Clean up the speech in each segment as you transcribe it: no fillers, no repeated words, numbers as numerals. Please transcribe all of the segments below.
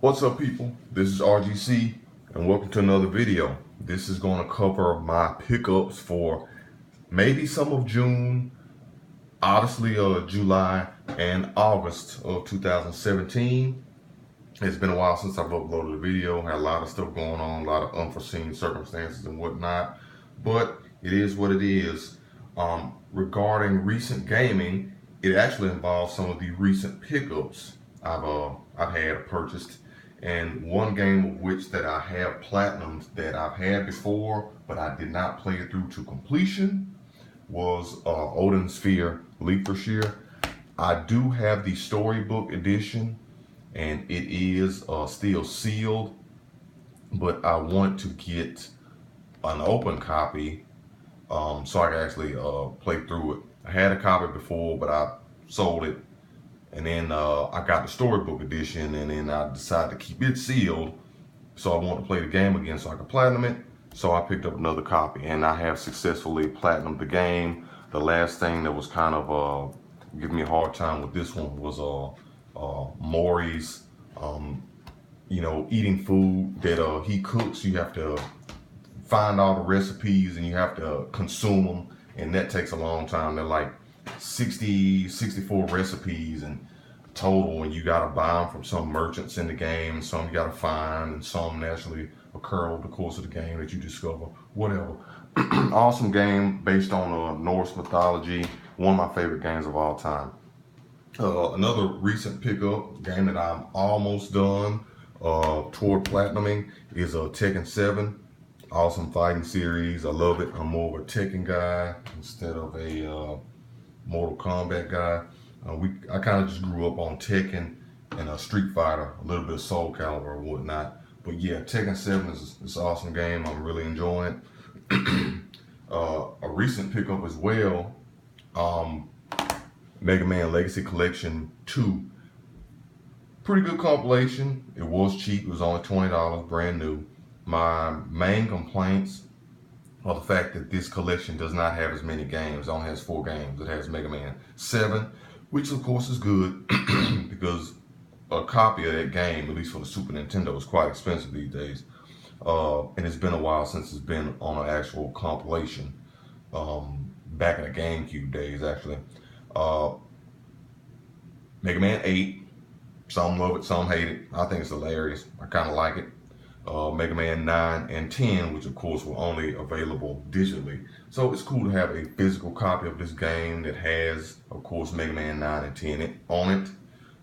What's up, people? This is RGC and welcome to another video. This is going to cover my pickups for maybe some of June, honestly July and August of 2017. It's been a while since I've uploaded a video. Had a lot of stuff going on, a lot of unforeseen circumstances and whatnot, but it is what it is. Regarding recent gaming, it actually involves some of the recent pickups I've had purchased, and one game of which that I have platinumed that I've had before, but I did not play it through to completion was Odin Sphere Leapershire. I do have the storybook edition, and it is still sealed, but I want to get an open copy so I can actually play through it. I had a copy before, but I sold it, and then I got the storybook edition, and then I decided to keep it sealed, so I want to play the game again so I can platinum it. So I picked up another copy, and I have successfully platinumed the game. The last thing that was kind of giving me a hard time with this one was Maury's, eating food that he cooks. You have to find all the recipes and you have to consume them, and that takes a long time. They're like 64 recipes and total, and you got to buy them from some merchants in the game, and some you got to find, and some naturally occur over the course of the game that you discover, whatever. Awesome game based on Norse mythology, one of my favorite games of all time. Another recent pickup game that I'm almost done toward platinuming is Tekken 7. Awesome fighting series. I love it. I'm more of a Tekken guy instead of a Mortal Kombat guy. I kind of just grew up on Tekken and Street Fighter, a little bit of Soul Calibur and whatnot. But yeah, Tekken 7 is an awesome game. I'm really enjoying it. A recent pickup as well, Mega Man Legacy Collection 2. Pretty good compilation. It was cheap. It was only $20, brand new. My main complaints are the fact that this collection does not have as many games. It only has 4 games. It has Mega Man 7, which of course is good because a copy of that game, at least for the Super Nintendo, is quite expensive these days. And it's been a while since it's been on an actual compilation. Back in the GameCube days, actually. Mega Man 8, some love it, some hate it. I think it's hilarious. I kind of like it. Mega Man 9 and 10, which of course were only available digitally. So it's cool to have a physical copy of this game that has, of course, Mega Man 9 and 10 on it.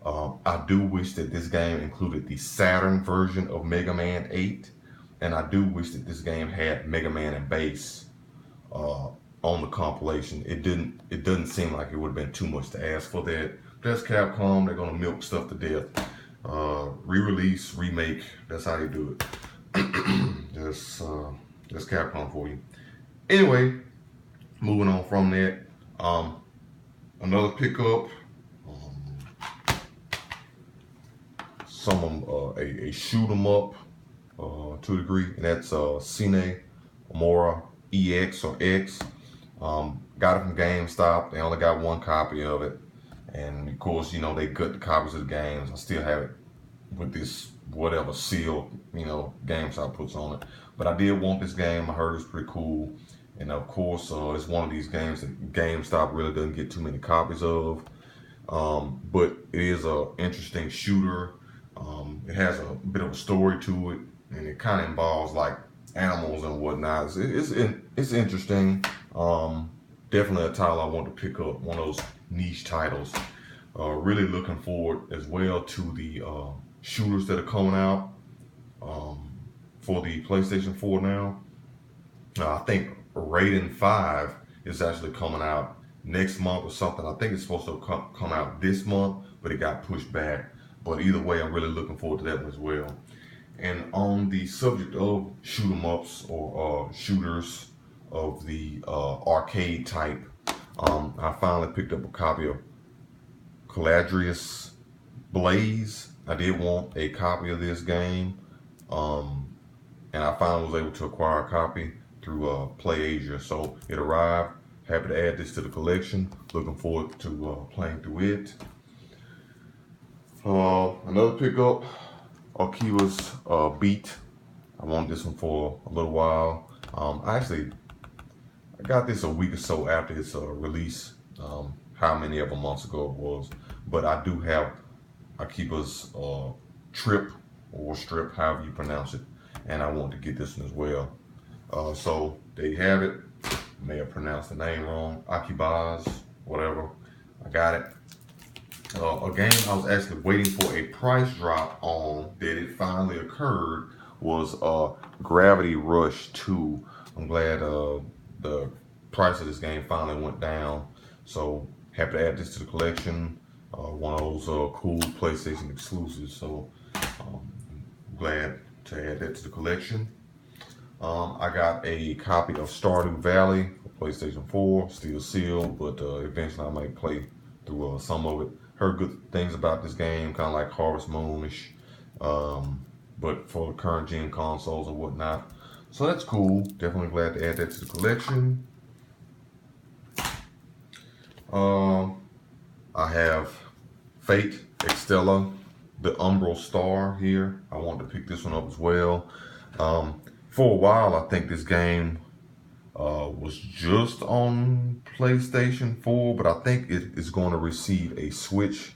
I do wish that this game included the Saturn version of Mega Man 8, and I do wish that this game had Mega Man and Bass on the compilation. It doesn't seem like it would have been too much to ask for that. That's Capcom. They're gonna milk stuff to death. Re-release, remake, that's how they do it. That's Capcom for you. Anyway, moving on from that, another pickup, a shoot 'em up to a degree, and that's Cine Mora EX or X. Got it from GameStop. They only got one copy of it. And of course, they gut the copies of the games. I still have it with this whatever seal, GameStop puts on it. But I did want this game. I heard it's pretty cool. And of course, it's one of these games that GameStop really doesn't get too many copies of. But it is an interesting shooter. It has a bit of a story to it, and it kind of involves like animals and whatnot. It's interesting. Definitely a title I want to pick up, one of those niche titles. Really looking forward as well to the shooters that are coming out for the PlayStation 4 now. I think Raiden 5 is actually coming out next month or something. I think it's supposed to come out this month, but it got pushed back. But either way, I'm really looking forward to that one as well. And on the subject of shoot 'em ups or shooters of the arcade type, I finally picked up a copy of Caladrius Blaze. I did want a copy of this game, and I finally was able to acquire a copy through PlayAsia. So it arrived. Happy to add this to the collection. Looking forward to playing through it. Another pickup, Akiba's Beat. I wanted this one for a little while. I got this a week or so after its release. How many of a months ago it was, but I do have Akiba's Trip or Strip, however you pronounce it, and I wanted to get this one as well. So there you have it. May have pronounced the name wrong. Akiba's, whatever. I got it. A game I was actually waiting for a price drop on that it finally occurred was Gravity Rush 2. I'm glad the price of this game finally went down. So happy to add this to the collection. One of those cool PlayStation exclusives. So glad to add that to the collection. I got a copy of Stardew Valley for PlayStation 4, still sealed, but eventually I might play through some of it. Heard good things about this game, kind of like Harvest Moon-ish, but for the current gen consoles and whatnot. So that's cool. Definitely glad to add that to the collection. I have Fate Extella, the Umbral Star here. I wanted to pick this one up as well. For a while, I think this game was just on PlayStation 4, but I think it is going to receive a Switch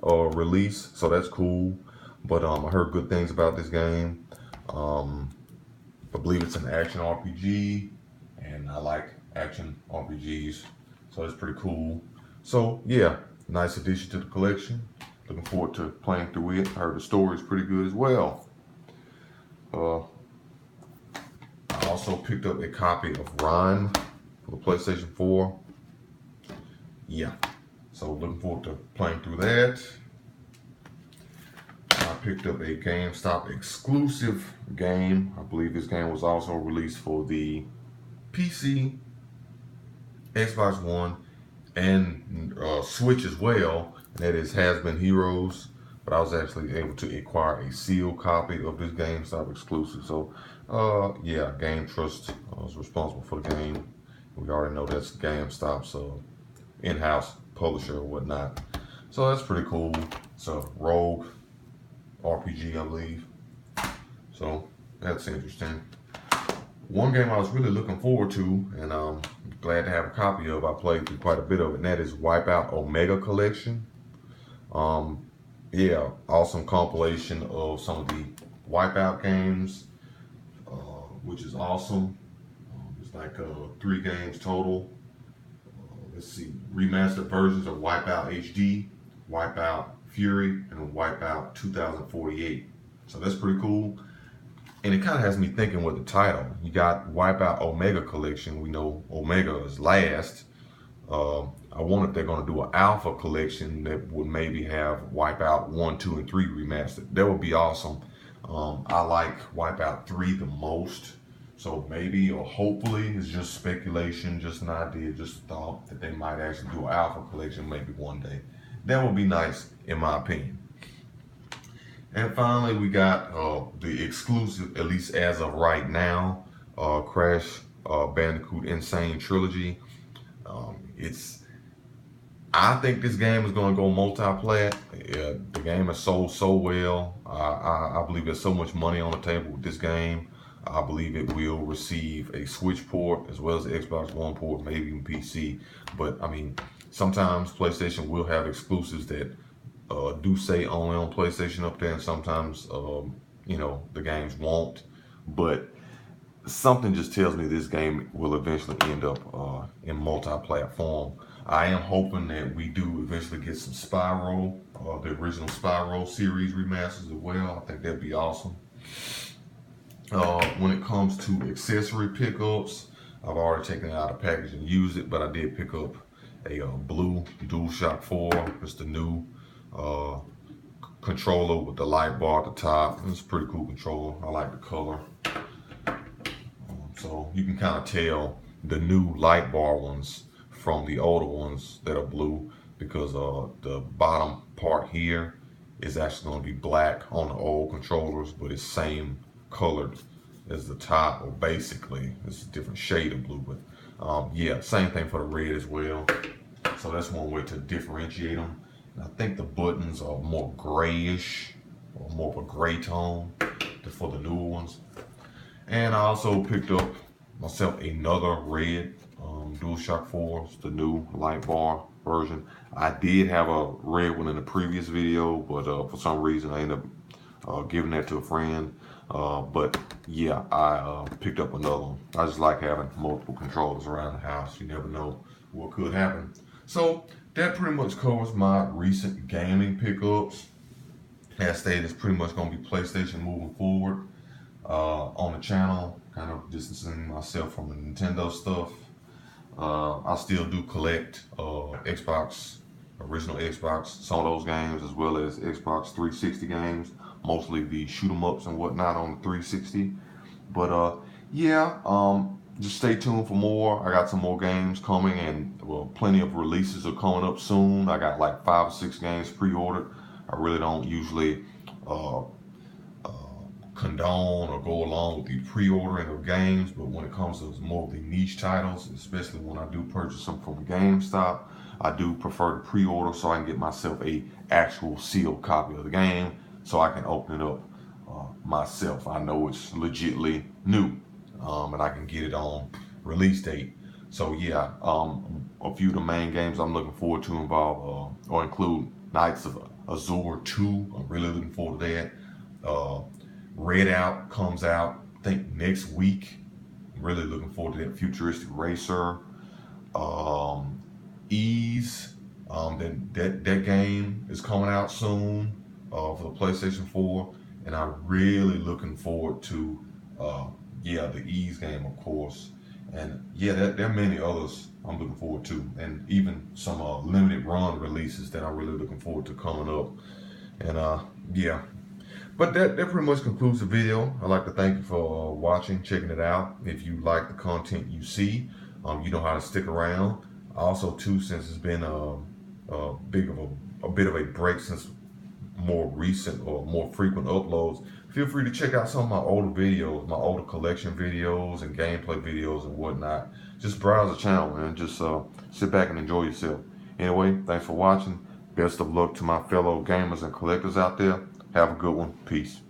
release, so that's cool. But I heard good things about this game. I believe it's an action RPG, and I like action RPGs, so it's pretty cool. So yeah, nice addition to the collection. Looking forward to playing through it. I heard the story is pretty good as well. I also picked up a copy of Rhyme for the PlayStation 4. Yeah, so looking forward to playing through that. I picked up a GameStop exclusive game. I believe this game was also released for the PC, Xbox One, and Switch as well. And that is Has Been Heroes. But I was actually able to acquire a sealed copy of this GameStop exclusive. So, yeah, Game Trust was responsible for the game. We already know that's GameStop's in-house publisher or whatnot. So that's pretty cool. It's a rogue RPG, I believe. So that's interesting. One game I was really looking forward to, and I'm glad to have a copy of. I played through quite a bit of it, and that is Wipeout Omega Collection. Yeah, awesome compilation of some of the Wipeout games, which is awesome. It's like 3 games total. Let's see, remastered versions of Wipeout HD, Wipeout Fury, and Wipeout 2048. So that's pretty cool. And it kind of has me thinking with the title. You got Wipeout Omega Collection. We know Omega is last. I wonder if they're going to do an Alpha Collection that would maybe have Wipeout 1, 2, and 3 remastered. That would be awesome. I like Wipeout 3 the most. So maybe or hopefully, it's just speculation, just an idea, just a thought that they might actually do an Alpha Collection maybe one day. That would be nice, in my opinion. And finally, we got the exclusive, at least as of right now, Crash Bandicoot Insane Trilogy. I think this game is going to go multiplayer. The game has sold so well. I believe there's so much money on the table with this game. I believe it will receive a Switch port as well as the Xbox One port, maybe even PC. But I mean, sometimes PlayStation will have exclusives that do say only on PlayStation up there, and sometimes you know, the games won't. But something just tells me this game will eventually end up in multi-platform. I am hoping that we do eventually get some Spyro, the original Spyro series remasters as well. I think that'd be awesome. When it comes to accessory pickups, I've already taken it out of the package and used it, but I did pick up a blue DualShock 4. It's the new controller with the light bar at the top. It's a pretty cool controller. I like the color. So you can kind of tell the new light bar ones from the older ones that are blue, because the bottom part here is actually going to be black on the old controllers, but it's same colored as the top, or basically it's a different shade of blue. But yeah, same thing for the red as well. So that's one way to differentiate them. And I think the buttons are more grayish or more of a gray tone for the newer ones. And I also picked up myself another red DualShock 4, the new light bar version. I did have a red one in the previous video, but for some reason I ended up giving that to a friend. But yeah, I picked up another one. I just like having multiple controllers around the house. You never know what could happen. So that pretty much covers my recent gaming pickups. As stated, it's pretty much going to be PlayStation moving forward on the channel, kind of distancing myself from the Nintendo stuff. I still do collect Xbox, original Xbox, some of those games, as well as Xbox 360 games, mostly the shoot 'em ups and whatnot on the 360. But yeah, just stay tuned for more. I got some more games coming, and well, plenty of releases are coming up soon. I got like 5 or 6 games pre-ordered. I really don't usually condone or go along with the pre-ordering of games, but when it comes to more of the niche titles, especially when I do purchase them from GameStop, I do prefer to pre-order so I can get myself a actual sealed copy of the game so I can open it up myself. I know it's legitly new, and I can get it on release date. So yeah, a few of the main games I'm looking forward to involve or include Knights of Azure 2. I'm really looking forward to that. Wipeout comes out, I think, next week. I'm really looking forward to that futuristic racer. Ease, then that game is coming out soon for the PlayStation 4, and I'm really looking forward to yeah, the Ease game, of course, and yeah, there are many others I'm looking forward to, and even some limited run releases that I'm really looking forward to coming up, and yeah. But that pretty much concludes the video. I'd like to thank you for watching, checking it out. If you like the content you see, you know how to stick around. Also, too, since it's been a bit of a break since more recent or more frequent uploads, feel free to check out some of my older videos, my older collection videos and gameplay videos and whatnot. Just browse the channel and just sit back and enjoy yourself. Anyway, thanks for watching. Best of luck to my fellow gamers and collectors out there. Have a good one. Peace.